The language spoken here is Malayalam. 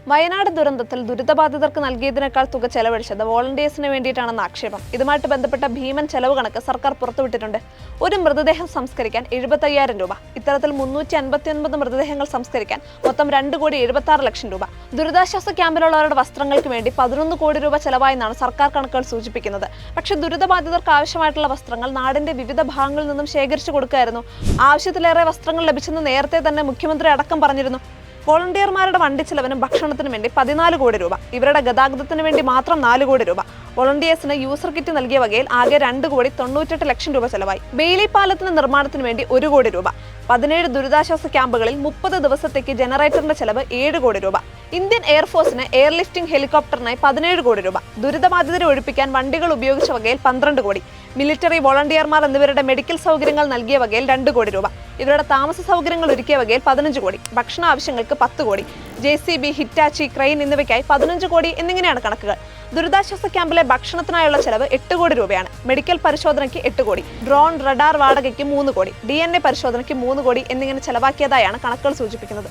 വയനാട് ദുരന്തത്തിൽ ദുരിതബാധിതർക്ക് നൽകിയതിനേക്കാൾ തുക ചെലവഴിച്ചത് വോളണ്ടിയേഴ്സിന് വേണ്ടിയിട്ടാണെന്ന ആക്ഷേപം. ഇതുമായിട്ട് ബന്ധപ്പെട്ട ഭീമൻ ചെലവ് കണക്ക് സർക്കാർ പുറത്തുവിട്ടിട്ടുണ്ട്. ഒരു മൃതദേഹം സംസ്കരിക്കാൻ 75,000 രൂപ. ഇത്തരത്തിൽ 359 മൃതദേഹങ്ങൾ സംസ്കരിക്കാൻ മൊത്തം 2,76,00,000 രൂപ. ദുരിതാശ്വാസ ക്യാമ്പിലുള്ളവരുടെ വസ്ത്രങ്ങൾക്ക് വേണ്ടി 11 കോടി രൂപ ചെലവായെന്നാണ് സർക്കാർ കണക്കുകൾ സൂചിപ്പിക്കുന്നത്. പക്ഷേ ദുരിതബാധിതർക്ക് ആവശ്യമായിട്ടുള്ള വസ്ത്രങ്ങൾ നാടിന്റെ വിവിധ ഭാഗങ്ങളിൽ നിന്നും ശേഖരിച്ചു കൊടുക്കുകയായിരുന്നു. ആവശ്യത്തിലേറെ വസ്ത്രങ്ങൾ ലഭിച്ചെന്ന് നേരത്തെ തന്നെ മുഖ്യമന്ത്രി അടക്കം പറഞ്ഞിരുന്നു. വോളണ്ടിയർമാരുടെ വണ്ടി ചെലവിനും ഭക്ഷണത്തിനും വേണ്ടി 14 കോടി രൂപ. ഇവരുടെ ഗതാഗതത്തിന് വേണ്ടി മാത്രം 4 കോടി രൂപ. വോളണ്ടിയേഴ്സിന് യൂസർ കിറ്റ് നൽകിയ വകയിൽ ആകെ 2,98,00,000 രൂപ ചെലവായി. ബെയിലി പാലത്തിന് നിർമ്മാണത്തിന് വേണ്ടി 1 കോടി രൂപ. 17 ദുരിതാശ്വാസ ക്യാമ്പുകളിൽ 30 ദിവസത്തേക്ക് ജനറേറ്ററിന്റെ ചെലവ് 7 കോടി രൂപ. ഇന്ത്യൻ എയർഫോഴ്സിന് എയർലിഫ്റ്റിംഗ് ഹെലികോപ്റ്ററിനായി 17 കോടി രൂപ. ദുരിതബാധിതരെ ഒഴിപ്പിക്കാൻ വണ്ടികൾ ഉപയോഗിച്ച വകയിൽ 12 കോടി. മിലിറ്ററി, വോളണ്ടിയർമാർ എന്നിവരുടെ മെഡിക്കൽ സൗകര്യങ്ങൾ നൽകിയ വകയിൽ 2 കോടി രൂപ. ഇവരുടെ താമസ സൗകര്യങ്ങൾ ഒരുക്കിയ വകയിൽ 15 കോടി. ഭക്ഷണ ആവശ്യങ്ങൾക്ക് 10 കോടി. JCB, ഹിറ്റാച്ചി, ക്രെയിൻ എന്നിവയ്ക്കായി 15 കോടി എന്നിങ്ങനെയാണ് കണക്കുകൾ. ദുരിതാശ്വാസ ക്യാമ്പിലെ ഭക്ഷണത്തിനായുള്ള ചെലവ് 8 കോടി രൂപയാണ്. മെഡിക്കൽ പരിശോധനയ്ക്ക് 8 കോടി. ഡ്രോൺ, റഡാർ വാടകയ്ക്ക് 3 കോടി. DNA പരിശോധനയ്ക്ക് 3 കോടി എന്നിങ്ങനെ ചെലവാക്കിയതായാണ് കണക്കുകൾ സൂചിപ്പിക്കുന്നത്.